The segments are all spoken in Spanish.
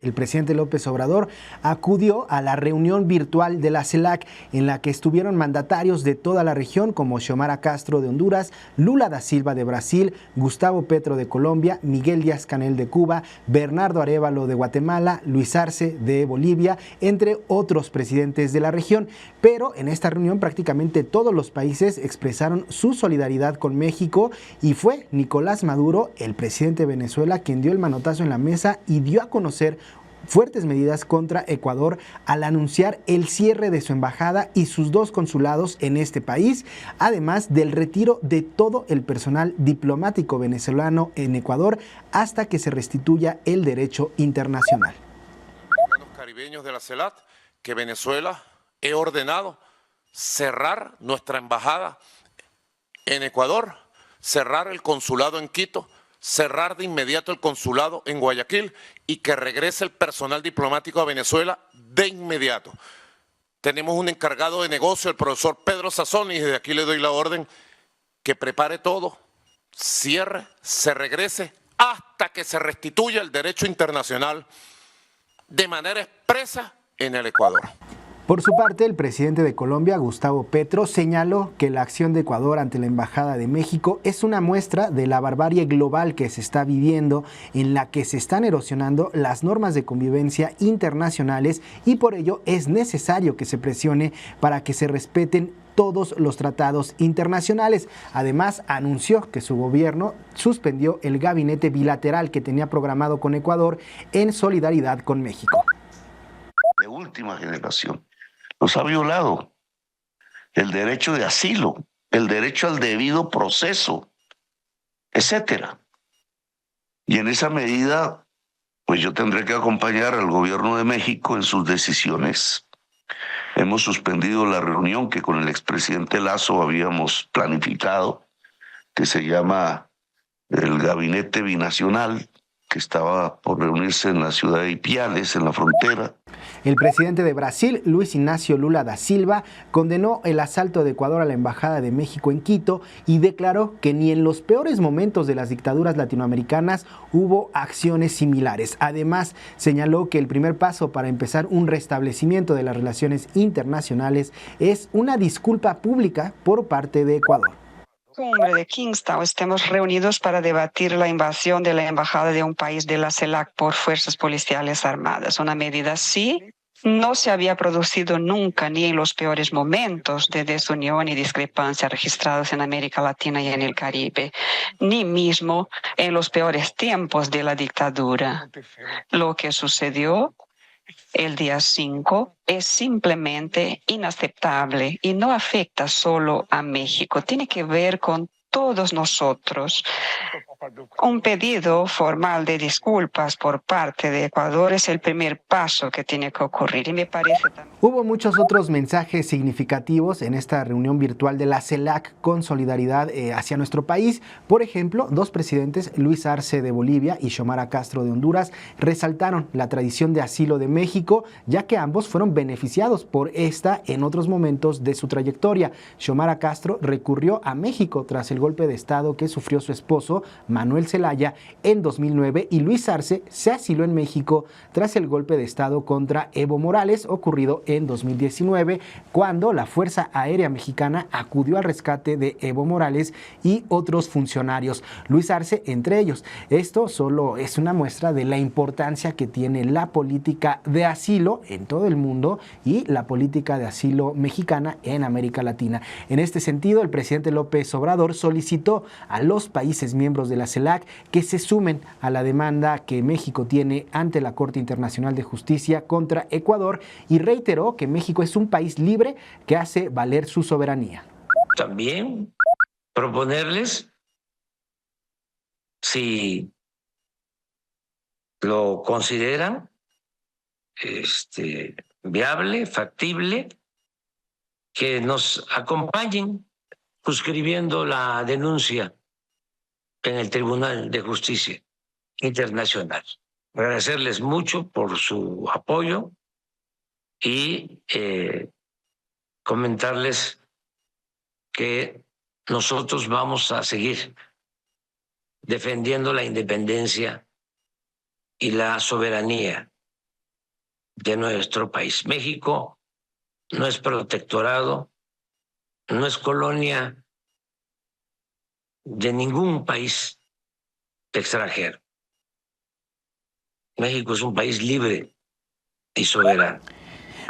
El presidente López Obrador acudió a la reunión virtual de la CELAC en la que estuvieron mandatarios de toda la región como Xiomara Castro de Honduras, Lula da Silva de Brasil, Gustavo Petro de Colombia, Miguel Díaz-Canel de Cuba, Bernardo Arévalo de Guatemala, Luis Arce de Bolivia, entre otros presidentes de la región. Pero en esta reunión prácticamente todos los países expresaron su solidaridad con México y fue Nicolás Maduro, el presidente de Venezuela, quien dio el manotazo en la mesa y dio a conocer fuertes medidas contra Ecuador al anunciar el cierre de su embajada y sus dos consulados en este país, además del retiro de todo el personal diplomático venezolano en Ecuador hasta que se restituya el derecho internacional. Los caribeños de la CELAC, que Venezuela he ordenado cerrar nuestra embajada en Ecuador, cerrar el consulado en Quito, cerrar de inmediato el consulado en Guayaquil y que regrese el personal diplomático a Venezuela de inmediato. Tenemos un encargado de negocio, el profesor Pedro Sazón, y desde aquí le doy la orden que prepare todo, cierre, se regrese hasta que se restituya el derecho internacional de manera expresa en el Ecuador. Por su parte, el presidente de Colombia, Gustavo Petro, señaló que la acción de Ecuador ante la Embajada de México es una muestra de la barbarie global que se está viviendo, en la que se están erosionando las normas de convivencia internacionales y por ello es necesario que se presione para que se respeten todos los tratados internacionales. Además, anunció que su gobierno suspendió el gabinete bilateral que tenía programado con Ecuador en solidaridad con México. De última generación. Nos ha violado el derecho de asilo, el derecho al debido proceso, etcétera. Y en esa medida, pues yo tendré que acompañar al gobierno de México en sus decisiones. Hemos suspendido la reunión que con el expresidente Lazo habíamos planificado, que se llama el Gabinete Binacional, que estaba por reunirse en la ciudad de Ipiales, en la frontera. El presidente de Brasil, Luis Ignacio Lula da Silva, condenó el asalto de Ecuador a la Embajada de México en Quito y declaró que ni en los peores momentos de las dictaduras latinoamericanas hubo acciones similares. Además, señaló que el primer paso para empezar un restablecimiento de las relaciones internacionales es una disculpa pública por parte de Ecuador. Cumbre de Kingstown, estamos reunidos para debatir la invasión de la embajada de un país de la CELAC por fuerzas policiales armadas. Una medida así no se había producido nunca, ni en los peores momentos de desunión y discrepancia registrados en América Latina y en el Caribe, ni mismo en los peores tiempos de la dictadura. Lo que sucedió el día 5 es simplemente inaceptable y no afecta solo a México, tiene que ver con todos nosotros. Un pedido formal de disculpas por parte de Ecuador es el primer paso que tiene que ocurrir y me parece también. Hubo muchos otros mensajes significativos en esta reunión virtual de la CELAC con solidaridad hacia nuestro país. Por ejemplo, dos presidentes, Luis Arce de Bolivia y Xiomara Castro de Honduras, resaltaron la tradición de asilo de México, ya que ambos fueron beneficiados por esta en otros momentos de su trayectoria. Xiomara Castro recurrió a México tras el golpe de Estado que sufrió su esposo, Manuel Zelaya, en 2009, y Luis Arce se asiló en México tras el golpe de Estado contra Evo Morales ocurrido en 2019, cuando la Fuerza Aérea Mexicana acudió al rescate de Evo Morales y otros funcionarios, Luis Arce entre ellos. Esto solo es una muestra de la importancia que tiene la política de asilo en todo el mundo y la política de asilo mexicana en América Latina. En este sentido, el presidente López Obrador solicitó a los países miembros de la CELAC que se sumen a la demanda que México tiene ante la Corte Internacional de Justicia contra Ecuador y reiteró que México es un país libre que hace valer su soberanía. También proponerles, si lo consideran viable, factible, que nos acompañen suscribiendo la denuncia en el Tribunal de Justicia Internacional. Agradecerles mucho por su apoyo y comentarles que nosotros vamos a seguir defendiendo la independencia y la soberanía de nuestro país. México no es protectorado, no es colonia de ningún país extranjero. México es un país libre y soberano.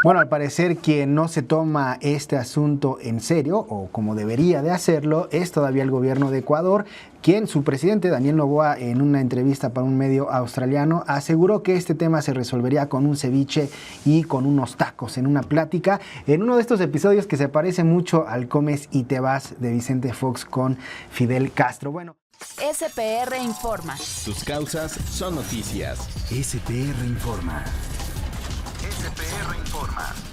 Bueno, al parecer quien no se toma este asunto en serio, o como debería de hacerlo, es todavía el gobierno de Ecuador, quien su presidente, Daniel Noboa, en una entrevista para un medio australiano, aseguró que este tema se resolvería con un ceviche y con unos tacos en una plática, en uno de estos episodios que se parece mucho al Comes y te vas de Vicente Fox con Fidel Castro. Bueno. SPR Informa. Tus causas son noticias. SPR Informa. SPR Informa.